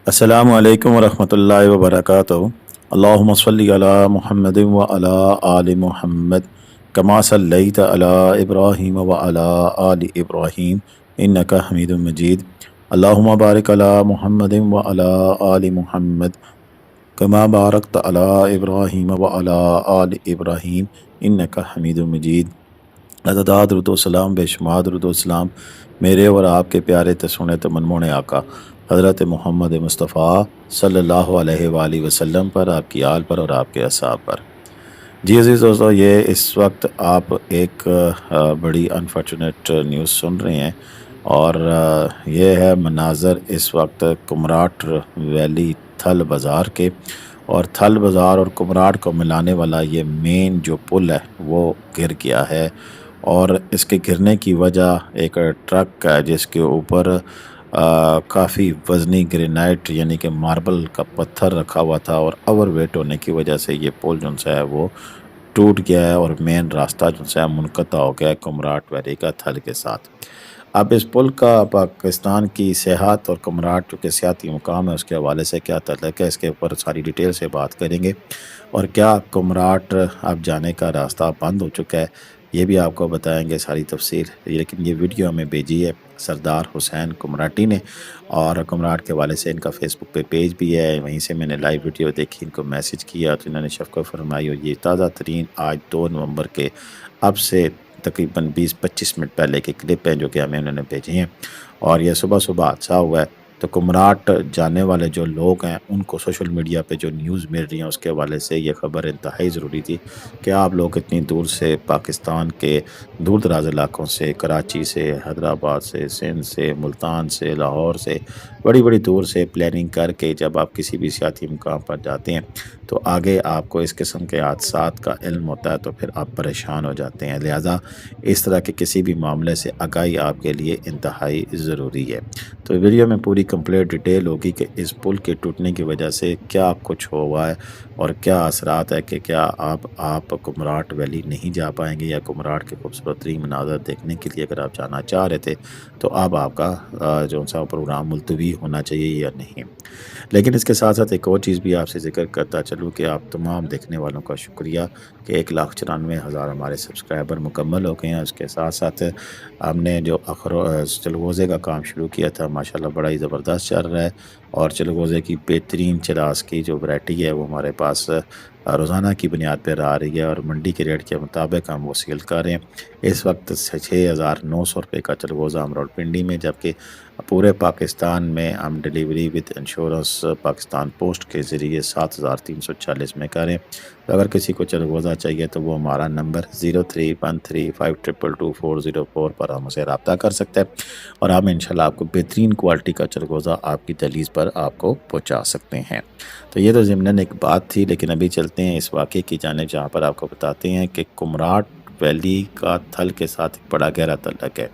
السلام علیکم ورحمۃ اللہ وبرکاتہ۔ اللہم صلی علی محمد وعلی آل محمد کما صلیت علی ابراہیم وعلی آل ابراہیم انک حمید مجید۔ اللہم بارک علی محمد وعلی آل محمد کما بارکت علی ابراہیم وعلی آل ابراہیم انک حمید مجید۔ عدد درود و سلام بے شمار درود و سلام میرے اور آپ کے پیارے تسونے تمنمون آقا حضرت محمد مصطفیٰ صلی اللہ علیہ وآلہ وسلم پر، آپ کی آل پر اور آپ کے اصحاب پر۔ جی عزیز دوستو، یہ اس وقت آپ ایک بڑی انفارچونیٹ نیوز سن رہے ہیں، اور یہ ہے مناظر اس وقت کمراٹ ویلی تھل بازار کے، اور تھل بازار اور کمراٹ کو ملانے والا یہ مین جو پل ہے وہ گر گیا ہے۔ اور اس کے گرنے کی وجہ ایک ٹرک ہے جس کے اوپر کافی وزنی گرینائٹ یعنی کہ ماربل کا پتھر رکھا ہوا تھا، اور اوور ویٹ ہونے کی وجہ سے یہ پل جو ہے وہ ٹوٹ گیا ہے، اور مین راستہ جو ہے منقطع ہو گیا ہے کمراٹ ویلی کا تھل کے ساتھ۔ اب اس پل کا پاکستان کی سیاحت اور کمراٹ جو کہ سیاحتی مقام ہے اس کے حوالے سے کیا تعلق ہے، اس کے اوپر ساری ڈیٹیل سے بات کریں گے، اور کیا کمراٹ اب جانے کا راستہ بند ہو چکا ہے یہ بھی آپ کو بتائیں گے ساری تفصیل۔ لیکن یہ ویڈیو ہمیں بھیجی ہے سردار حسین کمراٹی نے، اور کمراٹ کے حوالے سے ان کا فیس بک پہ پیج بھی ہے، وہیں سے میں نے لائیو ویڈیو دیکھی، ان کو میسج کیا تو انہوں نے شفقت فرمائی، اور یہ تازہ ترین آج 2 نومبر کے اب سے تقریباً 20-25 منٹ پہلے کے کلپ ہیں جو کہ ہمیں انہوں نے بھیجے ہیں۔ اور یہ صبح صبح حادثہ ہوا ہے، تو کمراٹ جانے والے جو لوگ ہیں ان کو سوشل میڈیا پہ جو نیوز مل رہی ہیں اس کے حوالے سے یہ خبر انتہائی ضروری تھی کہ آپ لوگ اتنی دور سے پاکستان کے دور دراز علاقوں سے، کراچی سے، حیدرآباد سے، سندھ سے، ملتان سے، لاہور سے، بڑی بڑی دور سے پلاننگ کر کے جب آپ کسی بھی سیاحتی مقام پر جاتے ہیں تو آگے آپ کو اس قسم کے حادثات کا علم ہوتا ہے، تو پھر آپ پریشان ہو جاتے ہیں۔ لہٰذا اس طرح کے کسی بھی معاملے سے آگاہی آپ کے لیے انتہائی ضروری ہے۔ تو ویڈیو میں پوری کمپلیٹ ڈیٹیل ہوگی کہ اس پل کے ٹوٹنے کی وجہ سے کیا کچھ ہوا ہے، اور کیا اثرات ہے کہ کیا آپ کمراٹ ویلی نہیں جا پائیں گے، یا کمراٹ کے خوبصورت ترین مناظر دیکھنے کے لیے اگر آپ جانا چاہ رہے تھے تو اب آپ کا جو سا پروگرام ملتوی ہونا چاہیے یا نہیں۔ لیکن اس کے ساتھ ساتھ ایک اور چیز بھی آپ سے ذکر کرتا چلوں کہ آپ تمام دیکھنے والوں کا شکریہ کہ 1,94,000 ہمارے سبسکرائبر مکمل ہو گئے ہیں۔ اس کے ساتھ ساتھ ہم نے جو چلغوزے کا کام شروع کیا تھا ماشاءاللہ بڑا ہی زبردست چل رہا ہے، اور چلغوزے کی بہترین چراس کی جو ورائٹی ہے وہ ہمارے پاس روزانہ کی بنیاد پر آ رہی ہے، اور منڈی کے ریٹ کے مطابق ہم وہ سیل کر رہے ہیں۔ اس وقت 6,900 روپے کا چلغوزہ ہم راولپنڈی میں، جبکہ پورے پاکستان میں ہم delivery with insurance Pakistan post کے ذریعے 7,340 میں کریں۔ تو اگر کسی کو چلغوزہ چاہیے تو وہ ہمارا نمبر 031352222404 پر ہم اسے رابطہ کر سکتے ہیں، اور ہم انشاءاللہ آپ کو بہترین کوالٹی کا چلغوزہ آپ کی دہلیز پر آپ کو پہنچا سکتے ہیں۔ تو یہ تو ضمناً ایک بات تھی، لیکن ابھی چلتے ہیں اس واقعے کی جانب جہاں پر آپ کو بتاتے ہیں کہ کمراٹ ویلی کا تھل کے ساتھ ایک بڑا گہرا تعلق ہے۔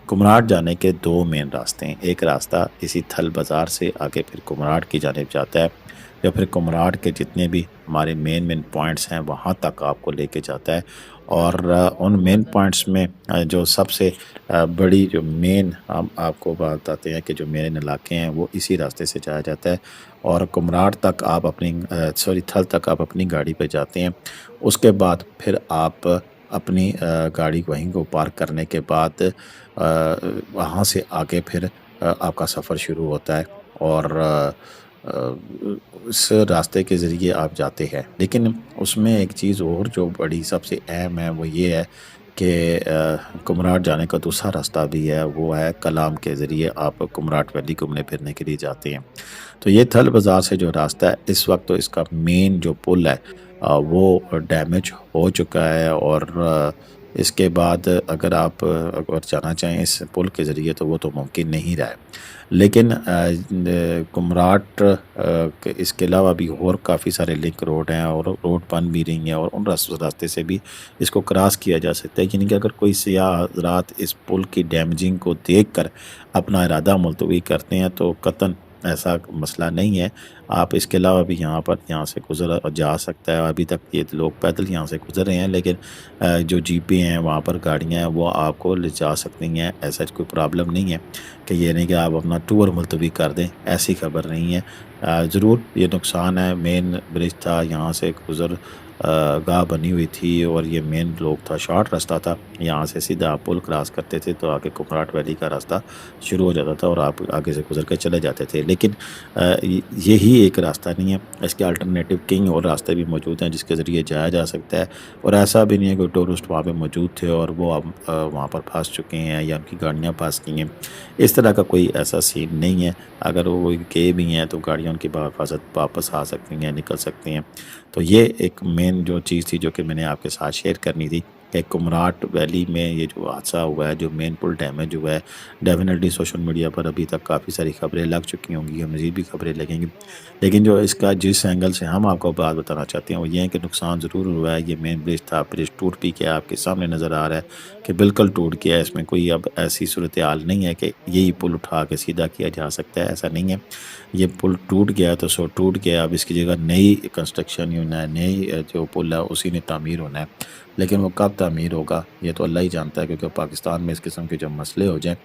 کمراٹ جانے کے 2 مین راستے ہیں، ایک راستہ اسی تھل بازار سے آگے پھر کمراٹ کی جانب جاتا ہے، یا پھر کمراٹ کے جتنے بھی ہمارے مین پوائنٹس ہیں وہاں تک آپ کو لے کے جاتا ہے، اور ان مین پوائنٹس میں جو سب سے بڑی جو مین ہم آپ کو بتاتے ہیں کہ جو مین علاقے ہیں وہ اسی راستے سے جایا جاتا ہے، اور کمراٹ تک آپ اپنی تھل تک آپ اپنی گاڑی پہ جاتے ہیں۔ اس کے بعد پھر آپ اپنی گاڑی وہیں کو پارک کرنے کے بعد وہاں سے آگے پھر آپ کا سفر شروع ہوتا ہے، اور اس راستے کے ذریعے آپ جاتے ہیں۔ لیکن اس میں ایک چیز اور جو بڑی سب سے اہم ہے وہ یہ ہے کہ کمراٹ جانے کا دوسرا راستہ بھی ہے، وہ ہے کلام کے ذریعے آپ کمراٹ ویلی گھومنے پھرنے کے لیے جاتے ہیں۔ تو یہ تھل بازار سے جو راستہ ہے اس وقت تو اس کا مین جو پل ہے وہ ڈیمیج ہو چکا ہے، اور اس کے بعد اگر آپ جانا چاہیں اس پل کے ذریعے تو وہ تو ممکن نہیں رہا ہے۔ لیکن کمراٹ اس کے علاوہ بھی اور کافی سارے لنک روڈ ہیں، اور روڈ بن بھی رہی ہیں، اور ان راستے سے بھی اس کو کراس کیا جا سکتا ہے، یعنی کہ اگر کوئی سیاح حضرات اس پل کی ڈیمیجنگ کو دیکھ کر اپنا ارادہ ملتوی کرتے ہیں تو قطعاً ایسا مسئلہ نہیں ہے. آپ اس کے علاوہ بھی یہاں سے گزر جا سکتا ہے. ابھی تک یہ لوگ پیدل یہاں سے گزر رہے ہیں، لیکن جو جیپیں ہیں وہاں پر گاڑیاں ہیں وہ آپ کو لے جا سکتی ہیں. ایسا کوئی پرابلم نہیں ہے کہ یہ نہیں کہ آپ اپنا ٹور ملتوی کر دیں، ایسی خبر نہیں ہے. ضرور یہ نقصان ہے. مین برج تھا، یہاں سے گزر گاہ بنی ہوئی تھی اور یہ مین روڈ تھا، شارٹ راستہ تھا. یہاں سے سیدھا آپ پل کراس کرتے تھے تو آگے کمراٹ ویلی کا راستہ شروع ہو جاتا تھا اور آپ آگے سے گزر کے چلے جاتے تھے. لیکن یہی ایک راستہ نہیں ہے، اس کے الٹرنیٹیو کئی اور راستے بھی موجود ہیں جس کے ذریعے جایا جا سکتا ہے. اور ایسا بھی نہیں ہے کوئی ٹورسٹ وہاں پہ موجود تھے اور وہ اب وہاں پر پھنس چکے ہیں یا ان کی گاڑیاں پھنس گئی ہیں. اس طرح کا کوئی ایسا سین نہیں ہے. اگر وہ گئے بھی ہیں تو گاڑیاں ان کی بحفاظت واپس آ سکتی ہیں، نکل سکتی ہیں. تو یہ ایک مین جو چیز تھی جو کہ میں نے آپ کے ساتھ شیئر کرنی تھی کہ کمراٹ ویلی میں یہ جو حادثہ ہوا ہے، جو مین پل ڈیمیج ہوا ہے. ڈیفینیٹلی سوشل میڈیا پر ابھی تک کافی ساری خبریں لگ چکی ہوں گی اور مزید بھی خبریں لگیں گی. لیکن جو اس کا جس اینگل سے ہم آپ کو بات بتانا چاہتے ہیں وہ یہ ہے کہ نقصان ضرور ہوا ہے. یہ مین برج تھا، برج ٹوٹ بھی گیا، آپ کے سامنے نظر آ رہا ہے کہ بالکل ٹوٹ گیا ہے. اس میں کوئی اب ایسی صورتحال نہیں ہے کہ یہی پل اٹھا کے سیدھا کیا جا سکتا ہے، ایسا نہیں ہے. یہ پل ٹوٹ گیا تو سو ٹوٹ گیا. اب اس کی جگہ نئی کنسٹرکشن ہی ہونا ہے، نئی جو پل ہے اسی نے تعمیر ہونا ہے. لیکن وہ کب تعمیر ہوگا یہ تو اللہ ہی جانتا ہے، کیونکہ پاکستان میں اس قسم کے جو مسئلے ہو جائیں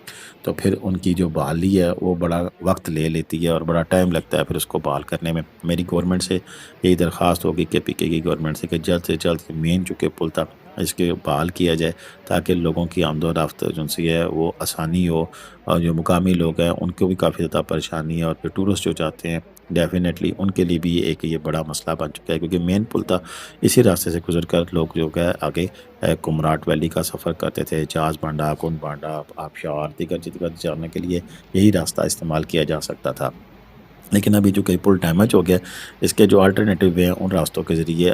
تو پھر ان کی جو بحالی ہے وہ بڑا وقت لے لیتی ہے اور بڑا ٹائم لگتا ہے پھر اس کو بحال کرنے میں. میری گورنمنٹ سے یہی درخواست ہوگی کہ پی کے کی گورنمنٹ سے کہ جلد سے جلد مین جو کہ پل تھا اس کے بحال کیا جائے تاکہ لوگوں کی آمد و رفت جو سی ہے وہ آسانی ہو. اور جو مقامی لوگ ہیں ان کو بھی کافی زیادہ پریشانی ہے، اور پھر ٹورسٹ جو جاتے ہیں ڈیفینیٹلی ان کے لیے بھی ایک یہ بڑا مسئلہ بن چکا ہے. کیونکہ مین پل تھا، اسی راستے سے گزر کر لوگ جو ہے آگے کمراٹ ویلی کا سفر کرتے تھے. جہاز بانڈا، کن بانڈا، آبشار دیگر جانے کے لیے یہی راستہ استعمال کیا جا سکتا تھا. لیکن ابھی جو کہ پل ڈیمیج ہو گیا، اس کے جو الٹرنیٹیو وے ہیں ان راستوں کے ذریعے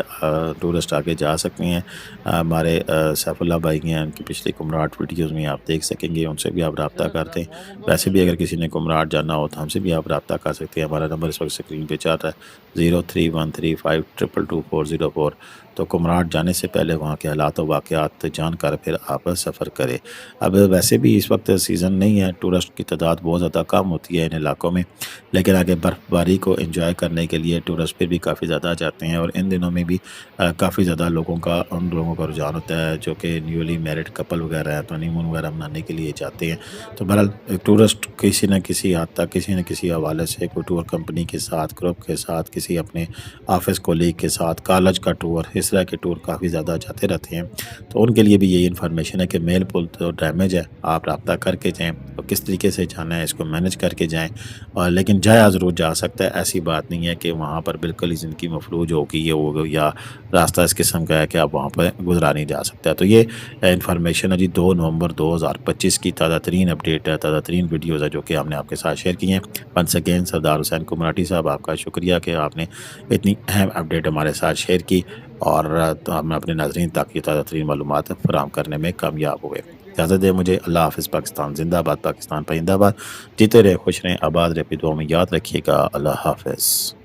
ٹورسٹ آگے جا سکتے ہیں. ہمارے سیف اللہ بھائی ہیں، ان کی پچھلی کمراٹ ویڈیوز میں آپ دیکھ سکیں گے، ان سے بھی آپ رابطہ کرتے ہیں. ویسے بھی اگر کسی نے کمراٹ جانا ہو تو ہم سے بھی آپ رابطہ کر سکتے ہیں. ہمارا نمبر اس وقت اسکرین پہ چل رہا ہے 0313522224. تو کمراٹ جانے سے پہلے وہاں کے حالات و واقعات جان کر پھر آپ سفر کریں. اب ویسے بھی اس وقت سیزن نہیں ہے، ٹورسٹ کی تعداد بہت زیادہ کم ہوتی ہے ان علاقوں میں. لیکن آگے برف باری کو انجوائے کرنے کے لیے ٹورسٹ پھر بھی کافی زیادہ جاتے ہیں. اور ان دنوں میں بھی کافی زیادہ ان لوگوں کا رجحان ہوتا ہے جو کہ نیولی میرڈ کپل وغیرہ ہیں تو ہنی مون وغیرہ منانے کے لیے جاتے ہیں. تو بہرحال ٹورسٹ کسی نہ کسی حد تک کسی نہ کسی حوالے سے کوئی ٹور کمپنی کے ساتھ، گروپ کے ساتھ، کسی اپنے آفس کولیگ کے ساتھ، کالج کا ٹور، اس طرح کے ٹور کافی زیادہ جاتے رہتے ہیں. تو ان کے لیے بھی یہی انفارمیشن ہے کہ میل پل تو ڈیمیج ہے، آپ رابطہ کر کے جائیں اور کس طریقے سے جانا ہے اس کو مینج کر کے جائیں. اور لیکن جایا ضرور جا سکتا ہے. ایسی بات نہیں ہے کہ وہاں پر بالکل ہی زندگی مفلوج ہوگی یہ ہوگا یا راستہ اس قسم کا ہے کہ آپ وہاں پہ گزرا نہیں جا سکتا. تو یہ انفارمیشن ہے جی 2 نومبر 2025 کی تازہ ترین اپڈیٹ ہے، تازہ ترین ویڈیوز ہے جو کہ ہم نے آپ کے ساتھ شیئر کی ہیں. ونس اگین سردار حسین کمراٹی صاحب، آپ کا شکریہ کہ آپ نے اتنی اہم اپڈیٹ ہمارے ساتھ شیئر کی اور ہم اپنے ناظرین تک یہ تازہ ترین معلومات فراہم کرنے میں کامیاب ہوئے. اجازت دے مجھے. اللہ حافظ. پاکستان زندہ باد، پاکستان پائندہ باد. جیتے رہے، خوش رہیں، آباد رہے، دعاؤں میں یاد رکھیے گا. اللہ حافظ.